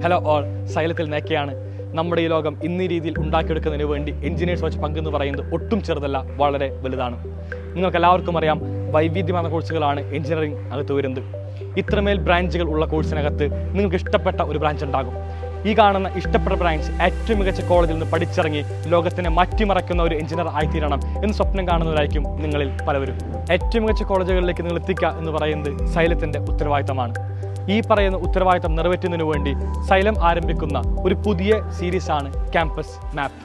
Hello all, സൈലത്തിൽ നേക്കെയാണ്. നമ്മുടെ ഈ ലോകം ഇന്നീ രീതിയിൽ ഉണ്ടാക്കിയെടുക്കുന്നതിന് വേണ്ടി എഞ്ചിനീയേഴ്സ് വെച്ച് പങ്കെന്ന് പറയുന്നത് ഒട്ടും ചെറുതല്ല, വളരെ വലുതാണ്. നിങ്ങൾക്കെല്ലാവർക്കും അറിയാം, വൈവിധ്യമാർന്ന കോഴ്സുകളാണ് എഞ്ചിനീയറിംഗ് അകത്ത് വരുന്നത്. ഇത്രമേൽ ബ്രാഞ്ചുകൾ ഉള്ള കോഴ്സിനകത്ത് നിങ്ങൾക്ക് ഇഷ്ടപ്പെട്ട ഒരു ബ്രാഞ്ച് ഉണ്ടാകും. ഈ കാണുന്ന ഇഷ്ടപ്പെട്ട ബ്രാഞ്ച് ഏറ്റവും മികച്ച കോളേജിൽ നിന്ന് പഠിച്ചിറങ്ങി ലോകത്തിനെ മാറ്റിമറയ്ക്കുന്ന ഒരു എഞ്ചിനീയർ ആയിത്തീരണം എന്ന് സ്വപ്നം കാണുന്നവരായിരിക്കും നിങ്ങളിൽ പലവരും. ഏറ്റവും മികച്ച കോളേജുകളിലേക്ക് നിങ്ങൾ എത്തിക്കുക എന്ന് പറയുന്നത് സൈലത്തിൻ്റെ ഉത്തരവാദിത്തമാണ്. ഈ പറയുന്ന ഉത്തരവാദിത്തം നിറവേറ്റുന്നതിനു വേണ്ടി സൈലം ആരംഭിക്കുന്ന ഒരു പുതിയ സീരീസാണ് ക്യാമ്പസ് മാപ്പ്.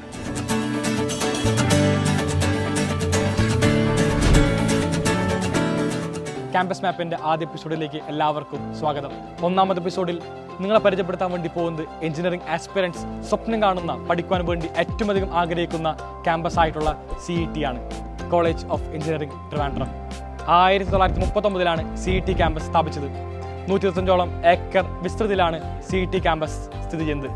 ക്യാമ്പസ് മാപ്പിൻ്റെ ആദ്യ എപ്പിസോഡിലേക്ക് എല്ലാവർക്കും സ്വാഗതം. ഒന്നാമത്തെ എപ്പിസോഡിൽ നിങ്ങളെ പരിചയപ്പെടുത്താൻ വേണ്ടി പോകുന്നത് എഞ്ചിനീയറിംഗ് ആസ്പിറൻസ് സ്വപ്നം കാണുന്ന, പഠിക്കുവാൻ വേണ്ടി ഏറ്റവും അധികം ആഗ്രഹിക്കുന്ന ക്യാമ്പസ് ആയിട്ടുള്ള CET ആണ്, college of engineering Trivandrum. 1939 CET campus സ്ഥാപിച്ചത്. 125ഓളം ഏക്കർ വിസ്തൃതിയിലാണ് CET ക്യാമ്പസ് സ്ഥിതി ചെയ്യുന്നത്.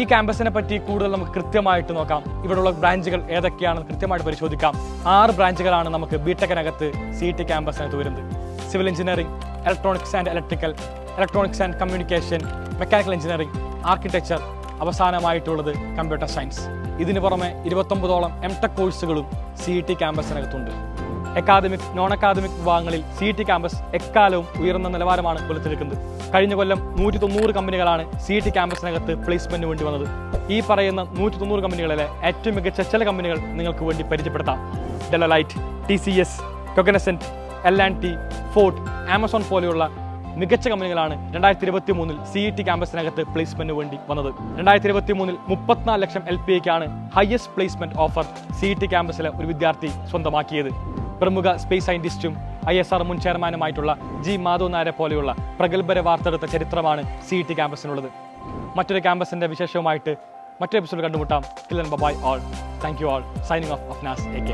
ഈ ക്യാമ്പസിനെ പറ്റി കൂടുതൽ നമുക്ക് കൃത്യമായിട്ട് നോക്കാം. ഇവിടെയുള്ള ബ്രാഞ്ചുകൾ ഏതൊക്കെയാണെന്ന് കൃത്യമായിട്ട് പരിശോധിക്കാം. 6 ബ്രാഞ്ചുകളാണ് നമുക്ക് ബിടെക്കിനകത്ത് CET ക്യാമ്പസിനകത്ത് വരുന്നത്. Civil engineering, electronics and electrical, electronics and communication, mechanical engineering, architecture, അവസാനമായിട്ടുള്ളത് കമ്പ്യൂട്ടർ സയൻസ്. ഇതിന് പുറമെ 29ഓളം MTech കോഴ്സുകളും CET ക്യാമ്പസിനകത്തുണ്ട്. അക്കാദമിക്, നോൺ അക്കാദമിക് വിഭാഗങ്ങളിൽ CET ക്യാമ്പസ് എക്കാലവും ഉയർന്ന നിലവാരമാണ് പുലർത്തിയിരിക്കുന്നത്. കഴിഞ്ഞ കൊല്ലം 190 കമ്പനികളാണ് CET ക്യാമ്പസിനകത്ത് പ്ലേസ്മെന്റിന് വേണ്ടി വന്നത്. ഈ പറയുന്ന 190 കമ്പനികളിലെ ഏറ്റവും മികച്ച ചില കമ്പനികൾ നിങ്ങൾക്ക് വേണ്ടി പരിചയപ്പെടുത്താം. ഡെലോലൈറ്റ്, TCS, കൊഗ്നിസന്റ്, L&T, ഫോർഡ്, ആമസോൺ പോലെയുള്ള മികച്ച കമ്പനികളാണ് 2023 CET ക്യാമ്പസിനകത്ത് പ്ലേസ്മെന്റിന് വേണ്ടി വന്നത്. 2023 34 ലക്ഷം LPAക്കാണ് ഹയസ്റ്റ് പ്ലേസ്മെന്റ് ഓഫർ CET ക്യാമ്പസിലെ ഒരു വിദ്യാർത്ഥി സ്വന്തമാക്കിയത്. പ്രമുഖ സ്പേസ് സയന്റിസ്റ്റും ISR മുൻ ചെയർമാനുമായിട്ടുള്ള G മാധവ് നായരെ പോലെയുള്ള പ്രഗത്ഭരെ വാർത്തെടുത്ത ചരിത്രമാണ് CET ക്യാമ്പസിനുള്ളത്. മറ്റൊരു ക്യാമ്പസിന്റെ വിശേഷവുമായിട്ട് മറ്റൊരു എപ്പിസോഡ് കണ്ടുമുട്ടാം. Till then, bye all. Thank you all. Signing off, Afnas AK.